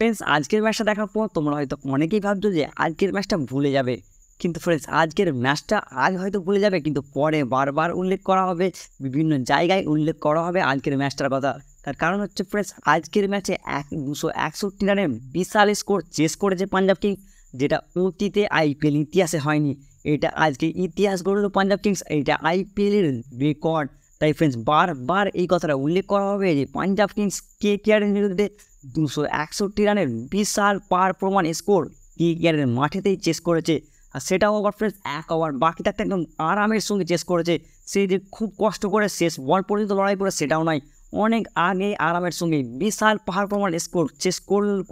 Friends আজকের ম্যাচটা দেখার পর তোমরা হয়তো অনেকেই ভাবছো যে আজকের ম্যাচটা ভুলে যাবে, কিন্তু ফ্রেন্ডস আজকের ম্যাচটা আজ হয়তো ভুলে যাবে, কিন্তু পরে বারবার উল্লেখ করা হবে, বিভিন্ন জায়গায় উল্লেখ করা হবে আজকের ম্যাচটার কথা। তার কারণ হচ্ছে ফ্রেন্ডস আজকের ম্যাচে 261 রানের বিশাল স্কোর চেস করেছে পাঞ্জাব কিংস, যেটা অতীতে আইপিএল ইতিহাসে হয়নি। এটা আজকে ইতিহাস গড়ল পাঞ্জাব কিংস, এইটা আইপিএলের রেকর্ড। তাই ফ্রেন্ডস বারবার এই কথাটা উল্লেখ করা হবে যে পাঞ্জাব কিংস কেকেআরের বিরুদ্ধে 261 রানের বিশাল পার প্রমাণ স্কোর কেকেআরের মাঠেতেই চেস করেছে। আর সেটাও আবার ফ্রেন্ডস 1 ওভার বাকি থাকতে একদম আরামের সঙ্গে চেস করেছে। সে যে খুব কষ্ট করে শেষ বল পর্যন্ত লড়াই করে সেটাও নয়, অনেক আগে আরামের সঙ্গে বিশাল পাহাড় প্রমাণ স্কোর চেস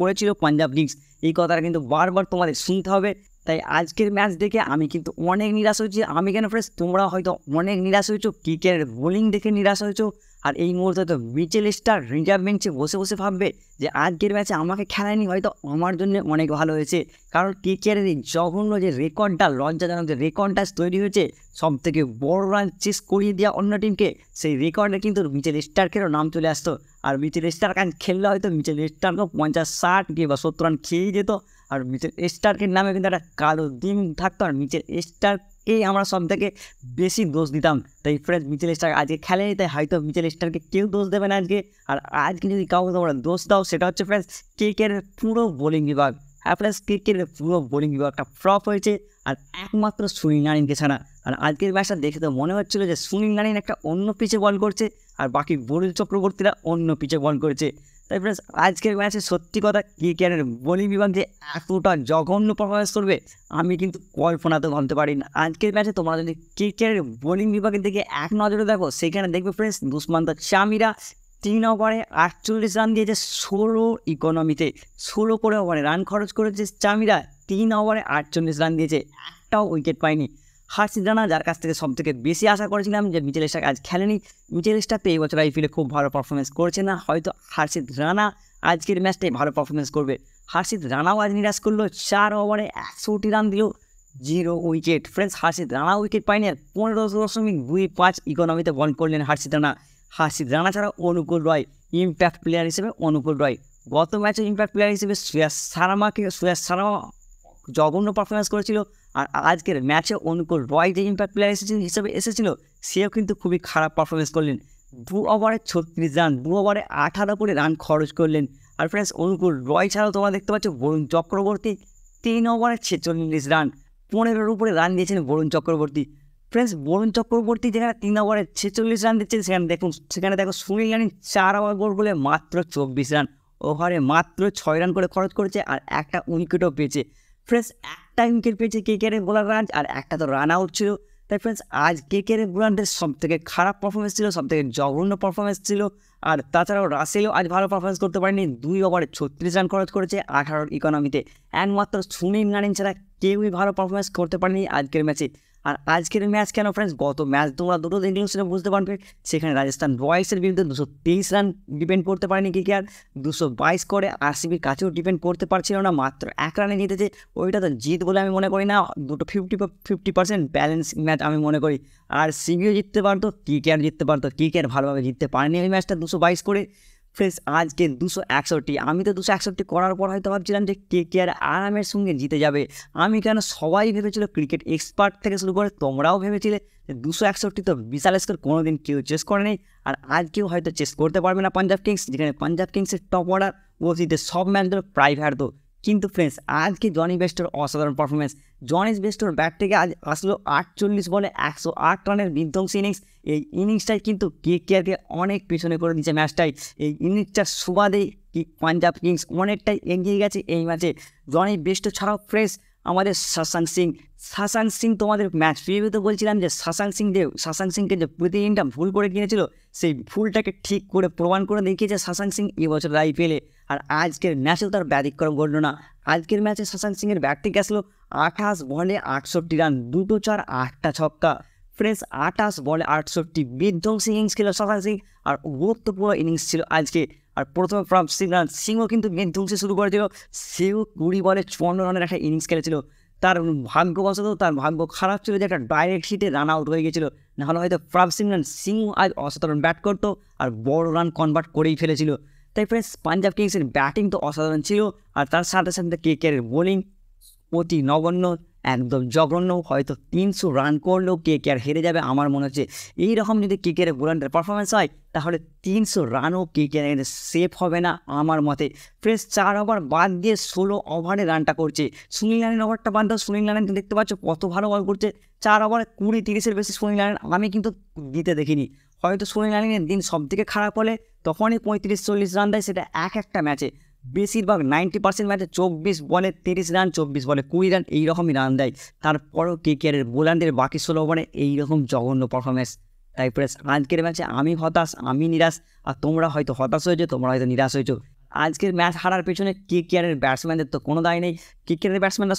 করেছিল পাঞ্জাব কিংস। এই কথাটা কিন্তু বারবার তোমাদের শুনতে হবে। তাই আজকের ম্যাচ দেখে আমি কিন্তু অনেক নিরাশ হয়েছি। আমি কেন ফ্রেন্ডস, তোমরা হয়তো অনেক নিরাশ হয়েছো, কেকেআরের বোলিং দেখে নিরাশ হয়েছো। আর এই মুহূর্তে তো মিচেল স্টার্ক রিজার্ভ বেঞ্চে বসে বসে ভাববে যে আজকের ম্যাচে আমাকে খেলায়নি, হয়তো আমার জন্য অনেক ভালো হয়েছে। কারণ কেকেআরের এই জঘন্য যে রেকর্ডটা, লজ্জাজনক যে রেকর্ডটা তৈরি হয়েছে, সব থেকে বড় রান চেস করিয়ে দেওয়া অন্য টিমকে, সেই রেকর্ডে কিন্তু মিচেল স্টার্কেরও নাম চলে আসতো। আর মিচেল স্টার্ক আজ খেললে হয়তো মিচেল স্টার্কও 50-60 কিংবা 70 রান খেয়েই যেত। আর মিচেল স্টার্কের নামে কিন্তু একটা কালো দিন থাকতো, আর মিচেল স্টার্ককেই আমরা সব থেকে বেশি দোষ দিতাম। তাই ফ্রেন্ডস মিচেল স্টার্ক আজকে খেলেনি, তাই হয়তো মিচেল স্টার্ককে কেউ দোষ দেবে না আজকে। আর আজকে যদি কাউকে তোমরা দোষ দাও, সেটা হচ্ছে ফ্রেন্ডস কেকেআরের পুরো বোলিং বিভাগ। হ্যাঁ ফ্রেন্ডস, কেকেআরের পুরো বোলিং বিভাগটা ফ্লপ হয়েছে, আর একমাত্র সুনীল নারিনকে ছাড়া। আর আজকের ম্যাচটা দেখে তো মনে হচ্ছিল যে সুনীল নারিন একটা অন্য পিচে বল করছে, আর বাকি বরুণ চক্রবর্তীরা অন্য পিচে বল করেছে। তাই ফ্রেন্ডস আজকের ম্যাচে সত্যি কথা, কেকেআরের বোলিং বিভাগ যে এতটা জঘন্য পারফরমেন্স করবে আমি কিন্তু কল্পনাতেও ভাবতে পারি না। আজকের ম্যাচে তোমরা যদি কেকেআরের বোলিং বিভাগের দিকে এক নজরে দেখো, সেখানে দেখবে ফ্রেন্ডস দুষ্মন্ত চামিরা 3 ওভারে 48 রান দিয়েছে 16 ইকোনমিতে। 16 করে ওভারে রান খরচ করেছে চামিরা, 3 ওভারে 48 রান দিয়েছে, একটাও উইকেট পায়নি। হার্ষিত রানা, যার কাছ থেকে সব থেকে বেশি আশা করেছিলাম যে মিচেল স্টার্ক আজ খেলেনি, মিচেল স্টার্ক তো এই বছর আইপিএলে খুব ভালো পারফরমেন্স করছে না, হয়তো হার্ষিত রানা আজকের ম্যাচটাই ভালো পারফরমেন্স করবে। হার্ষিত রানাও আজ নিরাশ করলো, 4 ওভারে 61 রান দিল, 0 wicket. Friends Harshit Rana wicket পায়নি, আর 15.25 ইকোনমিতে বল করলেন হার্ষিত রানা। হার্ষিত রানা ছাড়া অনুকূল রয় ইম্প্যাক্ট প্লেয়ার হিসেবে, অনুকূল রয় গত ম্যাচে ইম্প্যাক্ট প্লেয়ার হিসেবে শ্রেয়াস শর্মা জঘন্য পারফরমেন্স করেছিল। আর আজকের ম্যাচে অনুকূল রয় যে ইম্প্যাক্ট প্লেয়ার হিসেবে এসেছিল, সেও কিন্তু খুবই খারাপ পারফরমেন্স করলেন। 2 ওভারে 36 রান, 2 ওভারে 18 করে রান খরচ করলেন। আর ফ্রেন্ডস অনুকূল রয় ছাড়াও তোমরা দেখতে পাচ্ছ বরুণ চক্রবর্তী 3 ওভারে 46 রান, 15-এর উপরে রান দিয়েছেন বরুণ চক্রবর্তী। ফ্রেন্ডস বরুণ চক্রবর্তী যেখানে 3 ওভারে 46 রান দিচ্ছেন, সেখানে দেখো সুনীল নারিন 4 ওভার গোল বলে মাত্র 24 রান, ওভারে মাত্র 6 রান করে খরচ করেছে, আর একটা উইকেটও পেয়েছে। ফ্রেন্ডস একটা উইকেট পেয়েছে কেকেআরের বোলাররা, আর একটা তো রান আউট ছিল। তাই ফ্রেন্ডস আজ কেকেআরের বোলারদের সব থেকে খারাপ পারফরমেন্স ছিল, সব থেকে জঘন্য পারফরমেন্স ছিল। আর তাছাড়াও রাসেলও আজ ভালো পারফরমেন্স করতে পারেনি, 2 ওভারে 36 রান খরচ করেছে 18 ইকোনমিতে। একমাত্র সুনীল নারিন ছাড়া কেউই ভালো পারফরমেন্স করতে পারেনি আজকের ম্যাচে। আর আজকের ম্যাচ কেন ফ্রেন্ডস, গত ম্যাচ তোমরা দুটো দেখলেও সেটা বুঝতে পারবে। সেখানে রাজস্থান রয়্যালসের বিরুদ্ধে 223 রান ডিপেন্ড করতে পারেনি কেকেআর, 222 করে আরসিবির কাছেও ডিপেন্ড করতে পারছিল না, মাত্র 1 রানে জিতেছে। ওইটা তো জিত বলে আমি মনে করি না, দুটো 50% ব্যালেন্স ম্যাচ আমি মনে করি। আর সিবিও জিততে পারতো, কেকেআর জিততে পারতো, কেকেআর ভালোভাবে জিততে পারেনি ওই ম্যাচটা 222 করে। ফ্রেন্ডস আজকে 261, আমি তো 261 করার পর হয়তো ভাবছিলাম যে কেকেআর আরামের সঙ্গে জিতে যাবে। আমি কেন, সবাই ভেবেছিল, ক্রিকেট এক্সপার্ট থেকে শুরু করে তোমরাও ভেবেছিলে যে 261 তো বিশাল স্কোর, কোনোদিন কেউ চেস করেনি, আর আজকেও হয়তো চেস করতে পারবে না পাঞ্জাব কিংস, যেখানে পাঞ্জাব কিংসের টপ অর্ডার ওসিতে সব ম্যাচগুলো প্রায় হারতো। কিন্তু ফ্রেন্ডস আজকে জনি বেস্টোর অসাধারণ পারফরমেন্স। জনি বেস্টোর ব্যাট থেকে আজ আসলো 48 বলে 108 রানের বিধ্বংসী ইনিংস। এই ইনিংসটাই কিন্তু কেকেআরকে অনেক পেছনে করে দিচ্ছে ম্যাচটাই। এই ইনিংসটার সুবাদেই পাঞ্জাব কিংস অনেকটাই এগিয়ে গেছে এই ম্যাচে। জনি বেস্টো ছাড়াও ফ্রেশ আমাদের শাসাং সিং তোমাদের ম্যাচ প্রিভিউতে বলছিলাম যে শাসাং সিংকে যে প্রতিদিনটা ভুল করে কিনেছিল, সেই ভুলটাকে ঠিক করে প্রমাণ করে দেখিয়েছে শাসাং সিং এবছর আইপিএলে। আর আজকের ম্যাচেও তার ব্যতিক্রম ঘটল না। আজকের ম্যাচে শাসাং সিংয়ের ব্যাট থেকে আসলো 28 বলে 68 রান, 2 4 8টা ছক্কা। ফ্রেন্ডস 28 বলে 68 বিধ্বংসী ইনিংস ছিল শাসাং সিং, আর গুরুত্বপূর্ণ ইনিংস ছিল আজকে। আর প্রথমে সিংও কিন্তু বিধ্বংসী শুরু করেছিল, সেও 20 বলে 54 রানের একটা ইনিংস খেলেছিল। তার ভাগ্যবশত তার ভাগ্য খারাপ ছিল যে একটা ডাইরেক্ট হিটে রান আউট হয়ে গেছিলো, নাহলে হয়তো সিংও আজ অসাধারণ ব্যাট করতো আর বড় রান কনভার্ট করেই ফেলেছিল। তাই ফ্রেন্ডস পাঞ্জাব কিংসের ব্যাটিং তো অসাধারণ ছিল, আর তার সাথে সাথে কেকেআরের বোলিং অতি নগণ্য, একদম জঘন্য। হয়তো 300 রান করলেও কেকেআর হেরে যাবে আমার মনে হচ্ছে। এইরকম যদি কেকেআরের বোলারদের পারফরমেন্স হয় তাহলে 300 রানও কেকেআর সেফ হবে না আমার মতে। ফ্রেন্ডস 4 ওভার বাদ দিয়ে 16 ওভারে রানটা করছে। সুনীল নারায়ণ ওভারটা বাদ দাও, সুনীল নারায়ণ দেখতে পাচ্ছ কত ভালো বল করছে। 4 ওভারে 20-30-এর বেশি সুনীল নারায়ণ আমি কিন্তু দিতে দেখিনি। হয়তো সুনীল নারায়ণের দিন সব থেকে খারাপ হলে তখনই 35-40 রান দেয়, সেটা একটা ম্যাচে। বেশিরভাগ 90% ম্যাচে 24 বলে 30 রান, 24 বলে 20 রান, এইরকমই রান দেয়। তারপরও কেকেআরের বোলারদের বাকি 16 ওভারে এইরকম জঘন্য পারফরমেন্স। তাই প্রেস আজকের ম্যাচে আমি হতাশ, আমি নিরাশ, আর তোমরা হয়তো হতাশ হয়েছো, তোমরা হয়তো নিরাশ হয়েছো। আজকের ম্যাচ হারার পেছনে কেকেআরের ব্যাটসম্যানদের তো কোনো দায় নেই। কেকেআরের ব্যাটসম্যানরা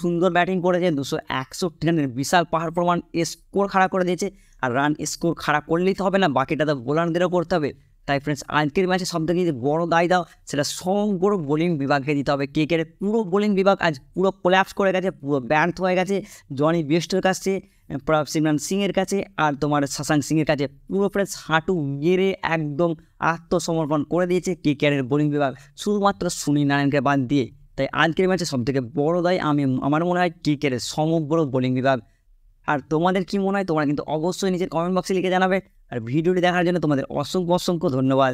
সুন্দর ব্যাটিং করেছে, 261 রানের বিশাল পাহাড় প্রমাণ স্কোর খারাপ করে দিয়েছে। আর রান স্কোর খারাপ করলেই তো হবে না, বাকিটা তো বোলারদেরও করতে হবে। তাই ফ্রেন্ডস আজকের ম্যাচে সবথেকে যদি বড় দায় দাও সেটা সমগ্র বোলিং বিভাগকে দিতে হবে। কেকেআরের পুরো বোলিং বিভাগ আজ পুরো কোল্যাপস করে গেছে, পুরো ব্যর্থ হয়ে গেছে। জনি বেস্টের কাছে, সিমরান সিংয়ের কাছে, আর তোমার শশাঙ্ক সিংয়ের কাছে পুরো ফ্রেন্ডস হাঁটু গেড়ে একদম আত্মসমর্পণ করে দিয়েছে কেকেআরের বোলিং বিভাগ, শুধুমাত্র সুনীল নারায়ণকে বাদ দিয়ে। তাই আজকের ম্যাচে সবথেকে বড় দায় আমার মনে হয় কেকেআরের সমগ্র বোলিং বিভাগ। আর তোমাদের কি মনে হয় তোমরা কিন্তু অবশ্যই নিজের কমেন্ট বক্সে লিখে জানাবে। আর ভিডিওটি দেখার জন্য তোমাদের অসংখ্য অসংখ্য ধন্যবাদ।